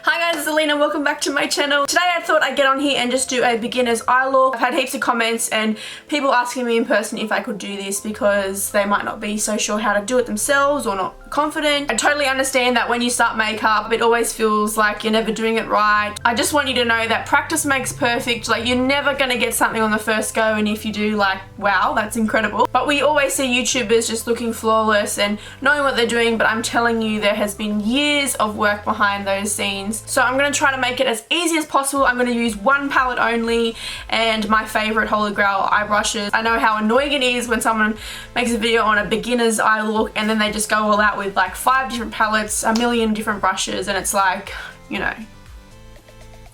Hi guys, it's Alina. Welcome back to my channel. Today I thought I'd get on here and just do a beginner's eye look. I've had heaps of comments and people asking me in person if I could do this because they might not be so sure how to do it themselves or not confident. I totally understand that when you start makeup it always feels like you're never doing it right. I just want you to know that practice makes perfect. Like, you're never gonna get something on the first go, and if you do, like, wow, that's incredible. But we always see YouTubers just looking flawless and knowing what they're doing, but I'm telling you there has been years of work behind those scenes. So I'm going to try to make it as easy as possible. I'm going to use one palette only and my favorite Holy Grail eye brushes. I know how annoying it is when someone makes a video on a beginner's eye look and then they just go all out with like 5 different palettes, a million different brushes, and it's like, you know.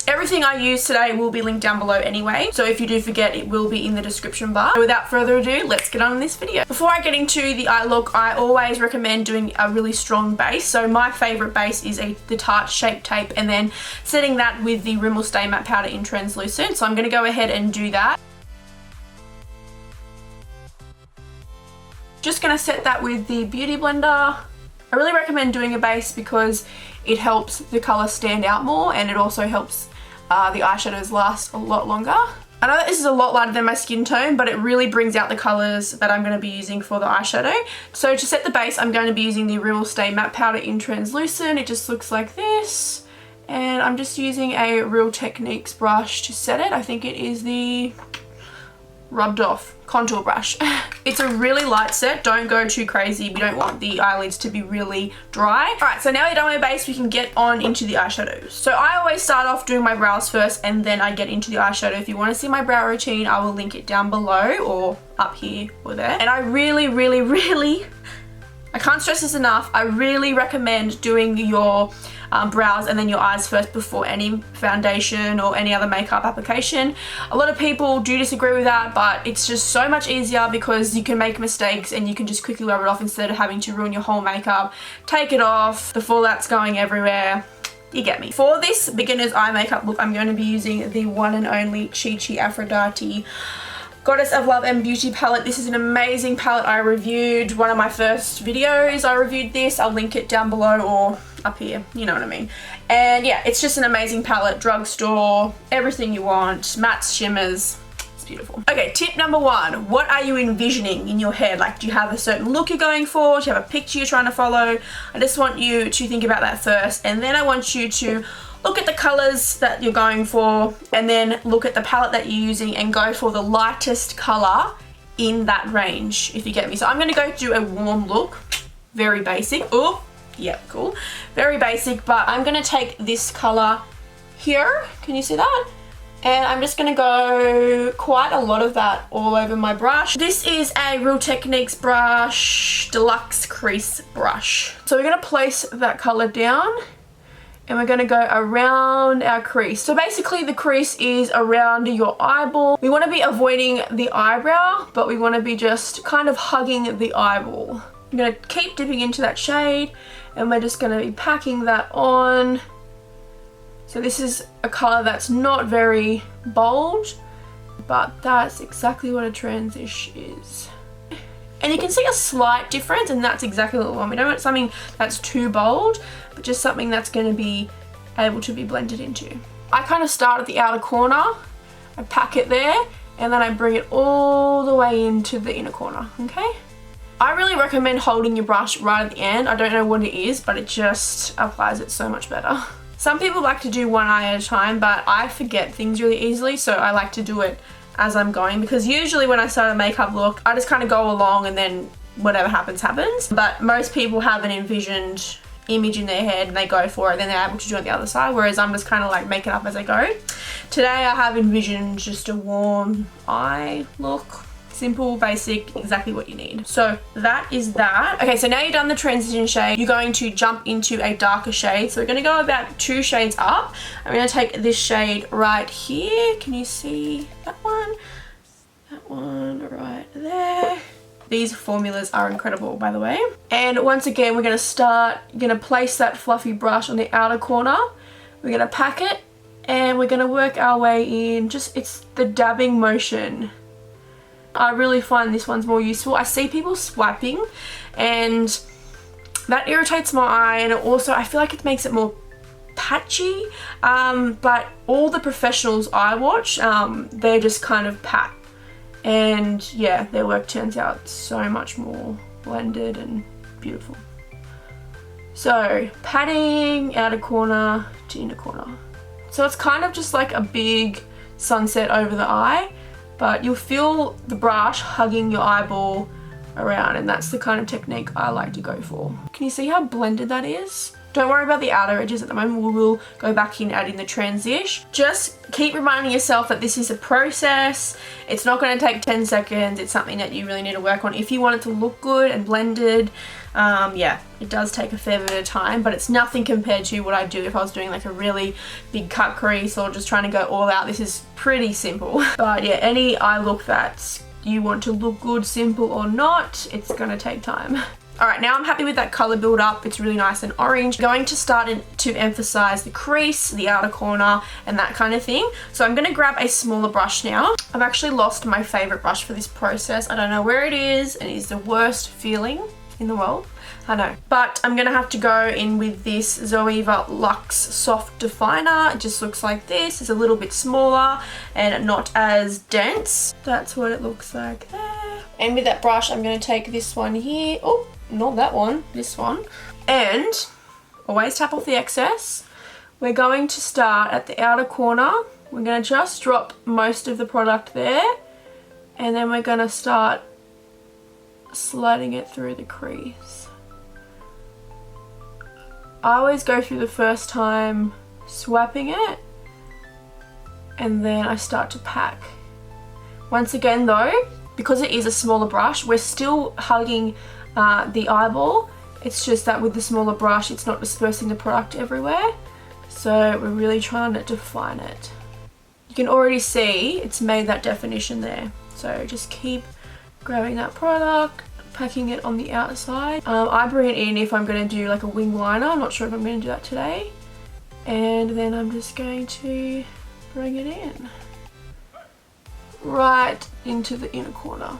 Everything I use today will be linked down below anyway, so if you do forget, it will be in the description bar. So without further ado, let's get on in this video. Before I get into the eye look, I always recommend doing a really strong base. So my favourite base is the Tarte Shape Tape, and then setting that with the Rimmel Stay Matte Powder in Translucent. So I'm going to go ahead and do that. Just going to set that with the Beauty Blender. I really recommend doing a base because it helps the colour stand out more, and it also helps the eyeshadows last a lot longer. I know that this is a lot lighter than my skin tone, but it really brings out the colours that I'm going to be using for the eyeshadow. So to set the base, I'm going to be using the Rimmel Stay Matte Powder in Translucent. It just looks like this. And I'm just using a Real Techniques brush to set it. I think it is the rubbed off contour brush. It's a really light set. Don't go too crazy. We don't want the eyelids to be really dry. Alright, so now we're done with my base, we can get on into the eyeshadows. So I always start off doing my brows first and then I get into the eyeshadow. If you want to see my brow routine, I will link it down below or up here or there. And I really, I can't stress this enough, I really recommend doing your brows and then your eyes first before any foundation or any other makeup application. A lot of people do disagree with that, but it's just so much easier because you can make mistakes and you can just quickly rub it off instead of having to ruin your whole makeup, take it off, the fallout's going everywhere. You get me. For this beginner's eye makeup look, I'm going to be using the one and only ChiChi Aphrodite Goddess of Love and Beauty palette. This is an amazing palette I reviewed. One of my first videos I reviewed this. I'll link it down below or up here, you know what I mean. And yeah, it's just an amazing palette. Drugstore, everything you want, mattes, shimmers. It's beautiful. Okay, tip number 1. What are you envisioning in your head? Like, do you have a certain look you're going for? Do you have a picture you're trying to follow? I just want you to think about that first, and then I want you to look at the colours that you're going for and then look at the palette that you're using and go for the lightest colour in that range, if you get me. So I'm going to go do a warm look, very basic. Oh, yeah, cool. Very basic, but I'm going to take this colour here. Can you see that? And I'm just going to go quite a lot of that all over my brush. This is a Real Techniques brush, deluxe crease brush. So we're going to place that colour down. And we're going to go around our crease. So basically the crease is around your eyeball. We want to be avoiding the eyebrow, but we want to be just kind of hugging the eyeball. I'm going to keep dipping into that shade and we're just going to be packing that on. So this is a colour that's not very bold, but that's exactly what a transition is. And you can see a slight difference, and that's exactly what we want. We don't want something that's too bold, but just something that's going to be able to be blended into. I kind of start at the outer corner, I pack it there, and then I bring it all the way into the inner corner, okay? I really recommend holding your brush right at the end. I don't know what it is, but it just applies it so much better. Some people like to do one eye at a time, but I forget things really easily, so I like to do it as I'm going, because usually when I start a makeup look, I just kind of go along and then whatever happens, happens. But most people have an envisioned image in their head and they go for it, then they're able to do it on the other side, whereas I'm just kind of like make it up as I go. Today I have envisioned just a warm eye look. Simple, basic, exactly what you need. So that is that. Okay, so now you've done the transition shade, you're going to jump into a darker shade. So we're going to go about 2 shades up. I'm going to take this shade right here. Can you see that one? That one right there. These formulas are incredible, by the way. And once again, we're going to place that fluffy brush on the outer corner. We're going to pack it and we're going to work our way in. It's the dabbing motion. I really find this one's more useful. I see people swiping and that irritates my eye, and also I feel like it makes it more patchy, but all the professionals I watch, they're just kind of pat. And yeah, their work turns out so much more blended and beautiful. So patting outer corner to inner corner. So it's kind of just like a big sunset over the eye, but you'll feel the brush hugging your eyeball around, and that's the kind of technique I like to go for. Can you see how blended that is? Don't worry about the outer edges at the moment. We will go back in, add in the transition. Just keep reminding yourself that this is a process. It's not going to take 10 seconds. It's something that you really need to work on if you want it to look good and blended. Yeah, it does take a fair bit of time, but it's nothing compared to what I do if I was doing like a really big cut crease or just trying to go all out. This is pretty simple. But yeah, any eye look that you want to look good, simple or not, it's going to take time. Alright, now I'm happy with that colour build up. It's really nice and orange. Going to start to emphasize the crease, the outer corner, and that kind of thing. So I'm going to grab a smaller brush now. I've actually lost my favourite brush for this process. I don't know where it is, and it is the worst feeling in the world. I know. But I'm going to have to go in with this Zoeva Luxe Soft Definer. It just looks like this. It's a little bit smaller and not as dense. That's what it looks like there. And with that brush, I'm going to take this one here. Oh, not that one. This one. And always tap off the excess. We're going to start at the outer corner. We're going to just drop most of the product there. And then we're going to start sliding it through the crease. I always go through the first time swapping it, and then I start to pack. Once again though, because it is a smaller brush, we're still hugging the eyeball. It's just that with the smaller brush, it's not dispersing the product everywhere. So we're really trying to define it. You can already see it's made that definition there. So just keep grabbing that product, packing it on the outside. I bring it in if I'm going to do like a wing liner. I'm not sure if I'm going to do that today. And then I'm just going to bring it in. Right into the inner corner.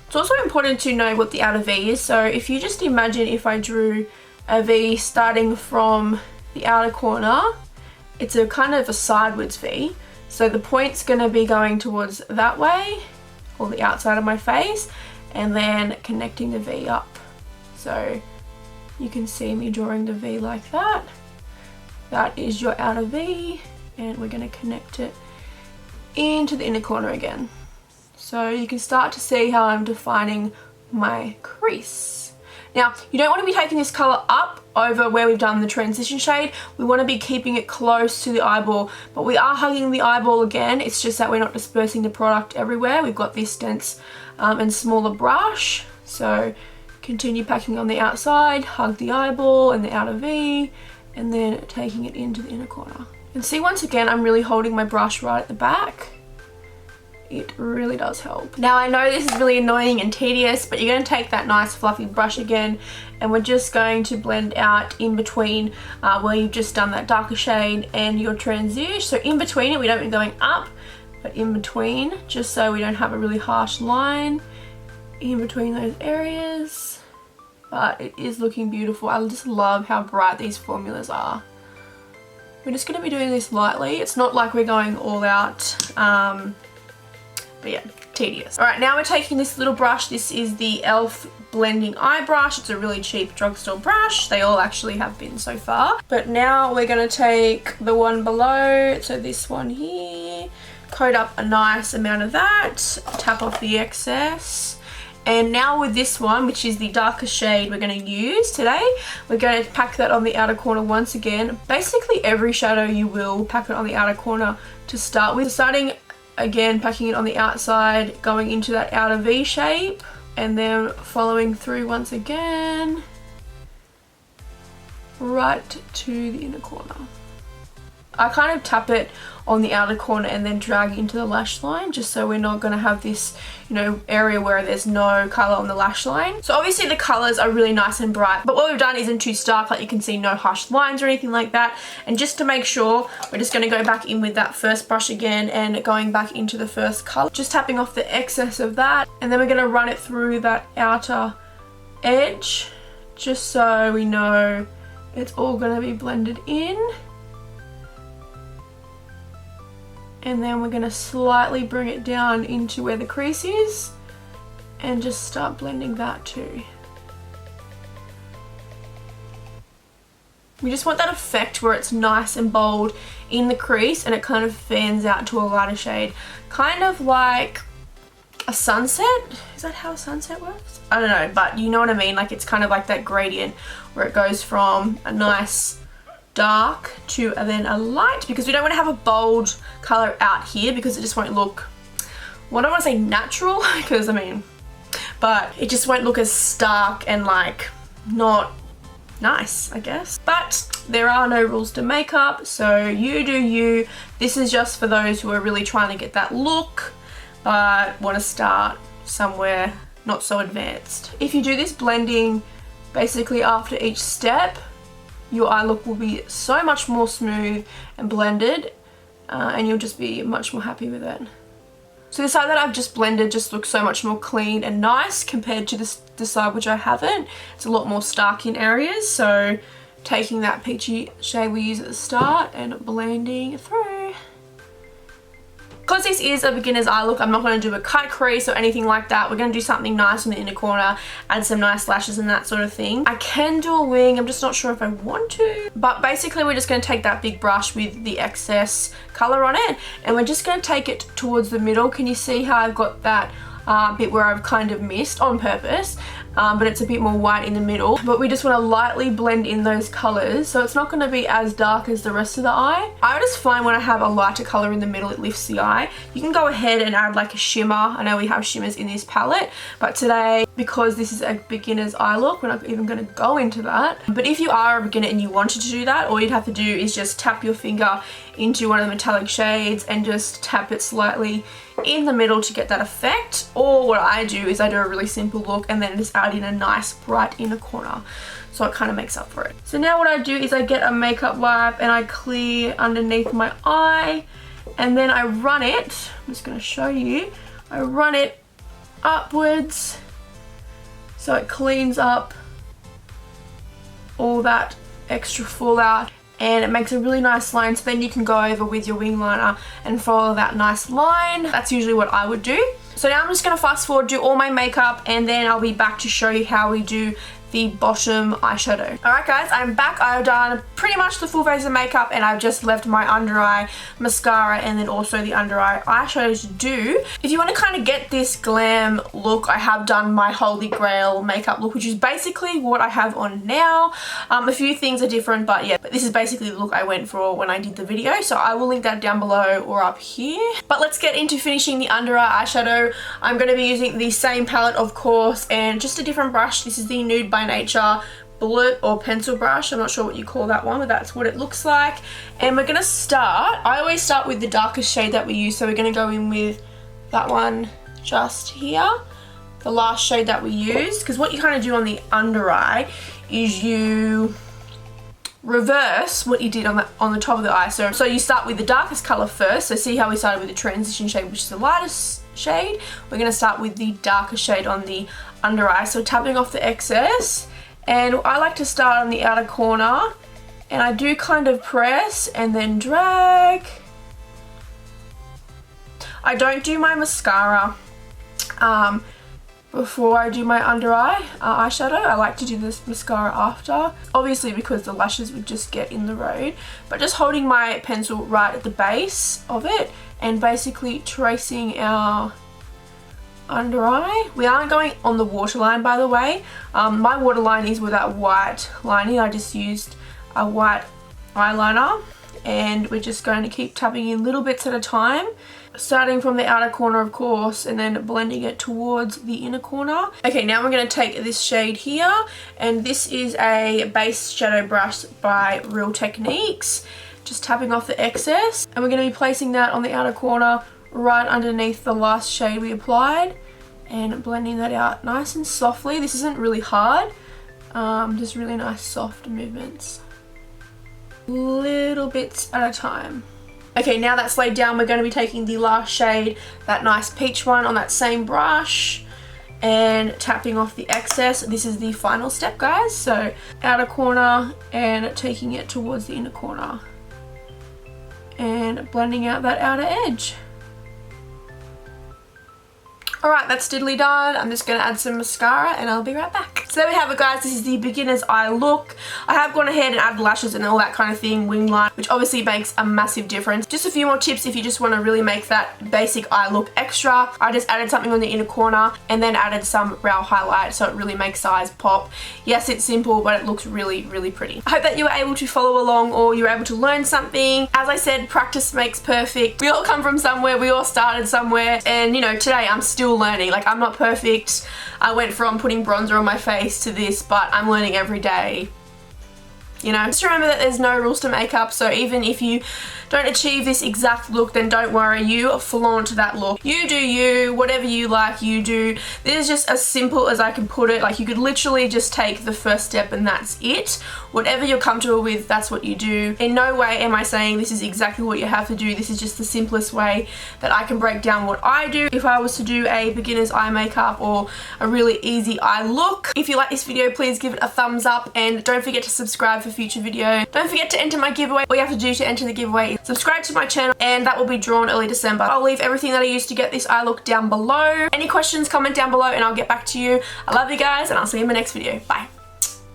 It's also important to know what the outer V is. So if you just imagine if I drew a V starting from the outer corner, it's a kind of a sideways V. So the point's going to be going towards that way, or the outside of my face, and then connecting the V up. So you can see me drawing the V like that. That is your outer V, and we're going to connect it into the inner corner again. So you can start to see how I'm defining my crease. Now, you don't want to be taking this colour up over where we've done the transition shade. We want to be keeping it close to the eyeball, but we are hugging the eyeball again. It's just that we're not dispersing the product everywhere. We've got this dense and smaller brush. So continue packing on the outside, hug the eyeball and the outer V, and then taking it into the inner corner. And see, once again, I'm really holding my brush right at the back. It really does help. Now I know this is really annoying and tedious, but you're going to take that nice fluffy brush again, and we're just going to blend out in between where you've just done that darker shade and your transition. So in between it, we don't be going up, but in between, just so we don't have a really harsh line in between those areas. But it is looking beautiful. I just love how bright these formulas are. We're just going to be doing this lightly. It's not like we're going all out. But yeah, tedious. Alright, now we're taking this little brush. This is the e.l.f. blending eye brush. It's a really cheap drugstore brush. They all actually have been so far. But now we're going to take the one below, so this one here, coat up a nice amount of that, tap off the excess. And now with this one, which is the darker shade we're going to use today, we're going to pack that on the outer corner once again. Basically every shadow you will pack it on the outer corner to start with. Starting again, packing it on the outside, going into that outer V shape, and then following through once again, right to the inner corner. I kind of tap it on the outer corner and then drag into the lash line, just so we're not going to have this, you know, area where there's no colour on the lash line. So obviously the colours are really nice and bright, but what we've done isn't too stark, like you can see no harsh lines or anything like that. And just to make sure, we're just going to go back in with that first brush again and going back into the first colour, just tapping off the excess of that, and then we're going to run it through that outer edge, just so we know it's all going to be blended in. And then we're going to slightly bring it down into where the crease is and just start blending that too. We just want that effect where it's nice and bold in the crease and it kind of fans out to a lighter shade. Kind of like a sunset? Is that how a sunset works? I don't know, but you know what I mean? Like it's kind of like that gradient where it goes from a nice dark to then a light, because we don't want to have a bold color out here because it just won't look, well, I don't want to say natural because I mean, but it just won't look as stark and like not nice, I guess. But there are no rules to makeup, so you do you. This is just for those who are really trying to get that look but want to start somewhere not so advanced. If you do this blending basically after each step, your eye look will be so much more smooth and blended, and you'll just be much more happy with it. So the side that I've just blended just looks so much more clean and nice compared to the side which I haven't. It's a lot more stark in areas, so taking that peachy shade we used at the start and blending through. Because this is a beginner's eye look, I'm not going to do a cut crease or anything like that. We're going to do something nice in the inner corner, add some nice lashes and that sort of thing. I can do a wing, I'm just not sure if I want to. But basically we're just going to take that big brush with the excess colour on it and we're just going to take it towards the middle. Can you see how I've got that bit where I've kind of missed on purpose? But it's a bit more white in the middle. But we just want to lightly blend in those colours so it's not going to be as dark as the rest of the eye. I just find when I have a lighter colour in the middle it lifts the eye. You can go ahead and add like a shimmer. I know we have shimmers in this palette, but today, because this is a beginner's eye look, we're not even going to go into that. But if you are a beginner and you wanted to do that, all you'd have to do is just tap your finger into one of the metallic shades and just tap it slightly in the middle to get that effect. Or what I do is I do a really simple look and then just add in a nice bright inner corner, so it kind of makes up for it. So now what I do is I get a makeup wipe and I clear underneath my eye and then I run it, I'm just going to show you, I run it upwards so it cleans up all that extra fallout and it makes a really nice line, so then you can go over with your wing liner and follow that nice line. That's usually what I would do. So now I'm just going to fast forward, do all my makeup, and then I'll be back to show you how we do the bottom eyeshadow. Alright guys, I'm back. I've done pretty much the full face of makeup and I've just left my under eye mascara and then also the under eye eyeshadow to do. If you want to kind of get this glam look, I have done my holy grail makeup look, which is basically what I have on now. A few things are different, but yeah, but this is basically the look I went for when I did the video, so I will link that down below or up here. But let's get into finishing the under eye eyeshadow. I'm going to be using the same palette, of course, and just a different brush. This is the Nude by Nature bullet or pencil brush. I'm not sure what you call that one, but that's what it looks like. And we're going to start, I always start with the darkest shade that we use, so we're going to go in with that one just here, the last shade that we used, because what you kind of do on the under eye is you reverse what you did on the top of the eye. So you start with the darkest color first, so see how we started with the transition shade, which is the lightest shade. We're going to start with the darker shade on the under eye, so tapping off the excess. And I like to start on the outer corner and I do kind of press and then drag. I don't do my mascara before I do my under eye eyeshadow. I like to do this mascara after, obviously because the lashes would just get in the road. But just holding my pencil right at the base of it and basically tracing our under eye. We aren't going on the waterline, by the way. My waterline is with that white lining. I just used a white eyeliner and we're just going to keep tapping in little bits at a time, starting from the outer corner, of course, and then blending it towards the inner corner. Okay, now we're going to take this shade here, and this is a base shadow brush by Real Techniques. Just tapping off the excess, and we're going to be placing that on the outer corner right underneath the last shade we applied and blending that out nice and softly. This isn't really hard, just really nice soft movements, little bits at a time. Okay, now that's laid down, we're going to be taking the last shade, that nice peach one, on that same brush and tapping off the excess. This is the final step, guys. So outer corner and taking it towards the inner corner and blending out that outer edge. Alright, that's diddly done. I'm just going to add some mascara and I'll be right back. So there we have it, guys. This is the beginner's eye look. I have gone ahead and added lashes and all that kind of thing, wing line, which obviously makes a massive difference. Just a few more tips if you just want to really make that basic eye look extra. I just added something on the inner corner and then added some brow highlight so it really makes eyes pop. Yes, it's simple, but it looks really, really pretty. I hope that you were able to follow along or you were able to learn something. As I said, practice makes perfect. We all come from somewhere, we all started somewhere, and you know, today I'm still learning. Like, I'm not perfect. I went from putting bronzer on my face to this, but I'm learning every day. You know, just remember that there's no rules to makeup, so even if you don't achieve this exact look, then don't worry, you flaunt that look. You do you, whatever you like, you do. This is just as simple as I can put it. Like, you could literally just take the first step and that's it. Whatever you're comfortable with, that's what you do. In no way am I saying this is exactly what you have to do. This is just the simplest way that I can break down what I do if I was to do a beginner's eye makeup or a really easy eye look. If you like this video, please give it a thumbs up and don't forget to subscribe for future videos. Don't forget to enter my giveaway. All you have to do to enter the giveaway is subscribe to my channel and that will be drawn early December. I'll leave everything that I used to get this eye look down below. Any questions, comment down below and I'll get back to you. I love you guys and I'll see you in my next video. Bye.